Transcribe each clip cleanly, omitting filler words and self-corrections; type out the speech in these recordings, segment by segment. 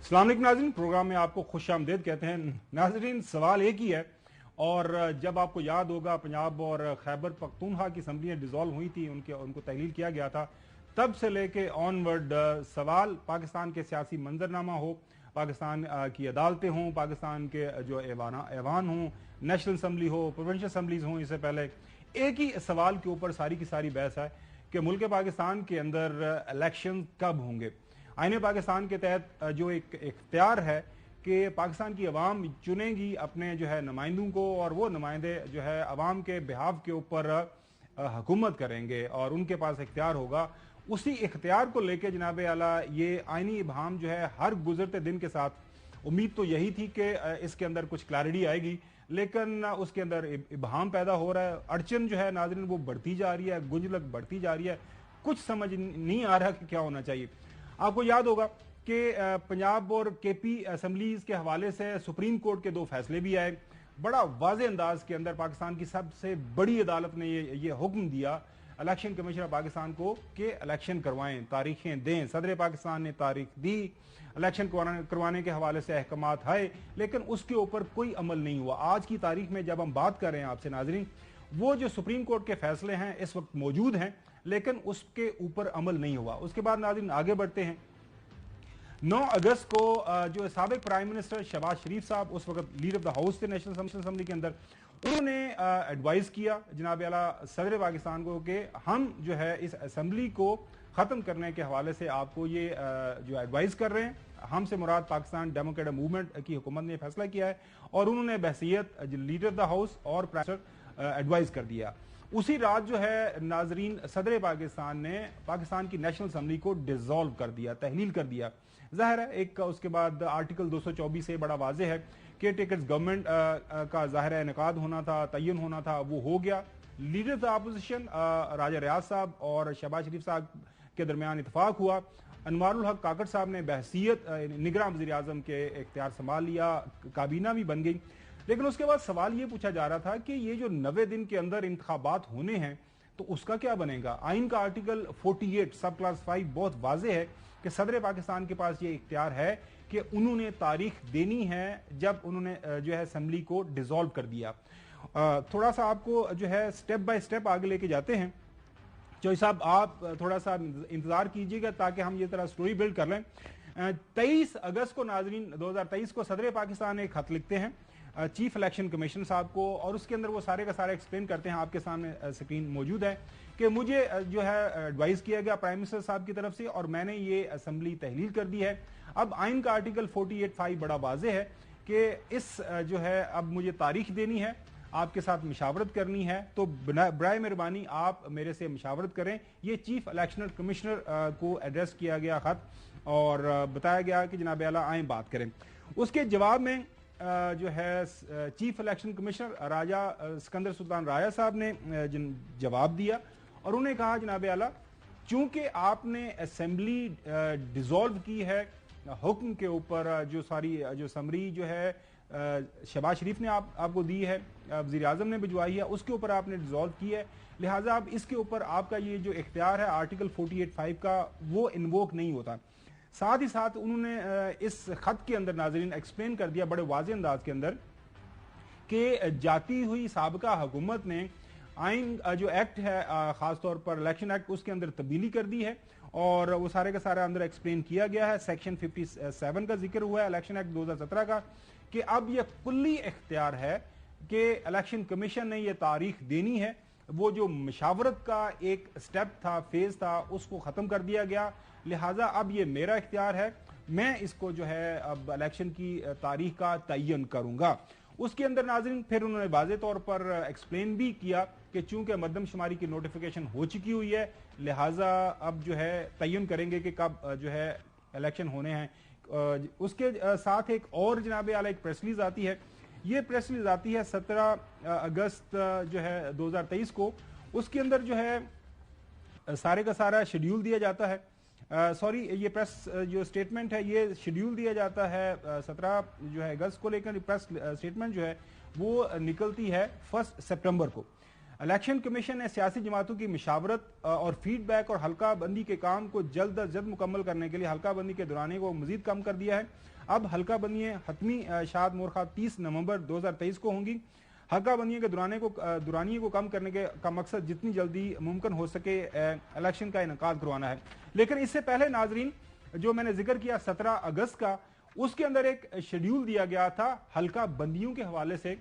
अस्सलाम वालेकुम नाज़रीन, प्रोग्राम में आपको खुश आमदीद कहते हैं। नाज़रीन, सवाल एक ही है और जब आपको याद होगा पंजाब और खैबर पख्तूनख्वा की असम्बलियाँ डिज़ोल्व हुई थी, उनको तहलील किया गया था, तब से लेके ऑनवर्ड सवाल पाकिस्तान के सियासी मंजरनामा हो, पाकिस्तान की अदालतें हों, पाकिस्तान के जो ऐवान हों, नेशनल असम्बली हो, प्रोविंशियल असम्बलीज हों, इससे पहले एक ही सवाल के ऊपर सारी की सारी बहस है कि मुल्क पाकिस्तान के अंदर इलेक्शन कब होंगे। आईन पाकिस्तान के तहत जो एक इख्तियार है कि पाकिस्तान की अवाम चुनेगी अपने जो है नुमाइंदों को, और वो नुमाइंदे जो है अवाम के बिहाफ के ऊपर हुकूमत करेंगे और उनके पास इख्तियार होगा। उसी इख्तियार को लेके जनाब आला ये आईनी इबहाम जो है हर गुजरते दिन के साथ उम्मीद तो यही थी कि इसके अंदर कुछ क्लैरिटी आएगी, लेकिन उसके अंदर इबहाम पैदा हो रहा है। अड़चन जो है नाज़रीन वो बढ़ती जा रही है, गुंजलक बढ़ती जा रही है, कुछ समझ नहीं आ रहा कि क्या होना चाहिए। आपको याद होगा कि पंजाब और केपी असम्बलीज के हवाले से सुप्रीम कोर्ट के दो फैसले भी आए। बड़ा वाज़े अंदाज के अंदर पाकिस्तान की सबसे बड़ी अदालत ने ये हुक्म दिया इलेक्शन कमीशन पाकिस्तान को कि इलेक्शन करवाएं, तारीखें दें। सदर पाकिस्तान ने तारीख दी, इलेक्शन करवाने के हवाले से अहकामात आए, लेकिन उसके ऊपर कोई अमल नहीं हुआ। आज की तारीख में जब हम बात कर रहे हैं आपसे नाजरीन, वो जो सुप्रीम कोर्ट के फैसले हैं इस वक्त मौजूद हैं, लेकिन उसके ऊपर अमल नहीं हुआ। उसके बाद नाज़रीन आगे बढ़ते हैं। 9 अगस्त को जो साबिक प्राइम मिनिस्टर शहबाज शरीफ साहब, उस वक्त लीडर ऑफ द हाउस थे नेशनल असम्बली के अंदर, उन्होंने एडवाइस किया जनाब आला सदर पाकिस्तान को कि हम जो है इस असम्बली को ख़त्म करने के हवाले से आपको ये जो एडवाइस कर रहे हैं। हमसे मुराद पाकिस्तान डेमोक्रेटिक मूवमेंट की हुकूमत ने फैसला किया है और उन्होंने बहसीयत लीडर ऑफ द हाउस और प्राइम मिनिस्टर एडवाइस कर दिया। उसी रात जो है नाजरीन सदर पाकिस्तान ने पाकिस्तान की नेशनल असम्बली को डिसॉल्व कर दिया, तहलील कर दिया। जाहिर है एक उसके बाद आर्टिकल 224 से बड़ा वाज़ेह है कि टेकर्स गवर्नमेंट का ज़ाहिर इनेकाद होना था, तयन होना था, वो हो गया। लीडर ऑफ अपोजिशन राजा रियाज साहब और शहबाज शरीफ साहब के दरमियान इतफाक हुआ। अनवारुल हक काकड़ साहब ने बहसीयत निगरान वज़ीर आज़म के इख्तियार संभाल लिया, काबीना भी बन गई। लेकिन उसके बाद सवाल ये पूछा जा रहा था कि ये जो 90 दिन के अंदर इंतखाबात होने हैं तो उसका क्या बनेगा। आइन का आर्टिकल 48 सब क्लास 5 बहुत वाज़ेह है कि सदर पाकिस्तान के पास ये इख्तियार है कि उन्होंने तारीख देनी है जब उन्होंने जो है असम्बली को डिसॉल्व कर दिया। थोड़ा सा आपको जो है स्टेप बाय स्टेप आगे लेके जाते हैं। चौधरी साहब आप थोड़ा सा इंतजार कीजिएगा ताकि हम ये तरह स्टोरी बिल्ड कर लें। 23 अगस्त को नाजरीन 2023 को सदर पाकिस्तान एक खत लिखते हैं चीफ इलेक्शन कमीशन साहब को, और उसके अंदर वो सारे का सारा एक्सप्लेन करते हैं। आपके सामने स्क्रीन मौजूद है कि मुझे जो है एडवाइस किया गया प्राइम मिनिस्टर साहब की तरफ से और मैंने ये असम्बली तहलील कर दी है। अब आइन का आर्टिकल 48(5) बड़ा वाज़ेह है कि इस जो है अब मुझे तारीख देनी है, आपके साथ मशावरत करनी है, तो बराए मेहरबानी आप मेरे से मशावरत करें। ये चीफ इलेक्शन कमिश्नर को एड्रेस किया गया खत और बताया गया कि जनाब आला आए बात करें। उसके जवाब में जो है चीफ इलेक्शन कमिश्नर राजा सिकंदर सुल्तान राया साहब ने जवाब दिया और उन्हें कहा जनाब आला चूंकि आपने असेंबली डिसॉल्व की है हुक्म के ऊपर, जो सारी जो समरी जो है शहबाज शरीफ ने आपको दी है, वज़ीर आज़म ने भिजवाई है, उसके ऊपर आपने डिसॉल्व की है, लिहाजा अब इसके ऊपर आपका ये जो इख्तियार है आर्टिकल 48(5) का वो इन्वोक नहीं होता। साथ ही साथ उन्होंने इस खत के अंदर नाजरीन एक्सप्लेन कर दिया बड़े वाज़ेह अंदाज के अंदर कि जाती हुई साबका हुकूमत ने आइन जो एक्ट है खासतौर पर इलेक्शन एक्ट उसके अंदर तब्दीली कर दी है और वो सारे का सारा अंदर एक्सप्लेन किया गया है। सेक्शन 57 का जिक्र हुआ है इलेक्शन एक्ट 2017 का कि अब यह कुल्ली इख्तियार है कि इलेक्शन कमीशन ने यह तारीख देनी है। वो जो मशावरत का एक स्टेप था, फेज था, उसको खत्म कर दिया गया, लिहाजा अब ये मेरा इख्तियार है, मैं इसको जो है अब इलेक्शन की तारीख का तयन करूंगा। उसके अंदर नाज़रीन फिर उन्होंने वाज़ेह तौर पर एक्सप्लेन भी किया कि चूंकि मरदम शुमारी की नोटिफिकेशन हो चुकी हुई है, लिहाजा अब जो है तयन करेंगे कि कब जो है इलेक्शन होने हैं। उसके साथ एक और जनाब आला एक प्रेस रिलीज आती है। ये प्रेस रिलीज आती है 17 अगस्त जो है 2023 को। उसके अंदर जो है सारे का सारा शेड्यूल दिया जाता है। सॉरी ये प्रेस जो स्टेटमेंट है ये शेड्यूल दिया जाता है 17 जो है अगस्त को, लेकिन प्रेस स्टेटमेंट जो है वो निकलती है 1 सितंबर को। الیکشن کمیشن نے سیاسی جماعتوں کی مشاورت اور فیڈ بیک اور حلقہ بندی کے کام کو جلد از جلد مکمل کرنے کے لیے حلقہ بندی کے دورانیے کو مزید کم کر دیا ہے. اب حلقہ بندیاں حتمی شاد مورخہ 30 نومبر 2023 کو ہوں گی. حلقہ بندیوں کے دورانیے کو کم کرنے کا مقصد جتنی جلدی ممکن ہو سکے الیکشن کا انعقاد کروانا ہے. لیکن اس سے پہلے ناظرین جو میں نے ذکر کیا 17 اگست کا، اس کے اندر ایک شیڈیول دیا گیا تھا حلقہ بندیوں کے حوالے سے.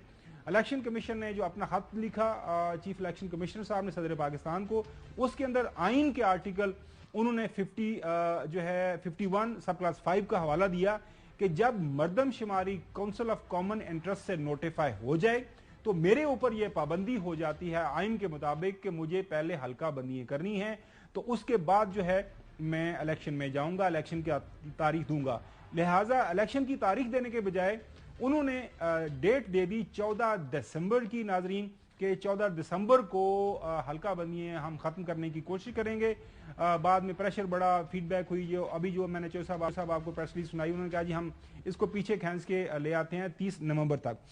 الیکشن کمیشن نے جو اپنا خط لکھا چیف الیکشن کمشنر صاحب نے صدر پاکستان کو، اس کے اندر آئین کے آرٹیکل انہوں نے 51 سب کلاس 5 کا حوالہ دیا کہ جب مردم شماری کونسل آف کامن انٹرسٹ سے نوٹیفائی ہو جائے تو میرے اوپر یہ پابندی ہو جاتی ہے آئین کے مطابق کہ مجھے پہلے حلقہ بندیاں کرنی ہے، تو اس کے بعد جو ہے میں الیکشن میں جاؤں گا، الیکشن کی تاریخ دوں گا. لہٰذا الیکشن کی تاریخ دینے کے بجائے انہوں نے ڈیٹ دے دی 14 دسمبر کی ناظرین، کہ 14 دسمبر کو حلقہ بندیاں ہم ختم کرنے کی کوشش کریں گے. بعد میں پریشر بڑا، فیڈ بیک ہوئی، جو میں نے چوہدری صاحب آپ کو پریس ریلیز سنائی، انہوں نے کہا جی ہم اس کو پیچھے کھینچ کے لے آتے ہیں 30 نومبر تک.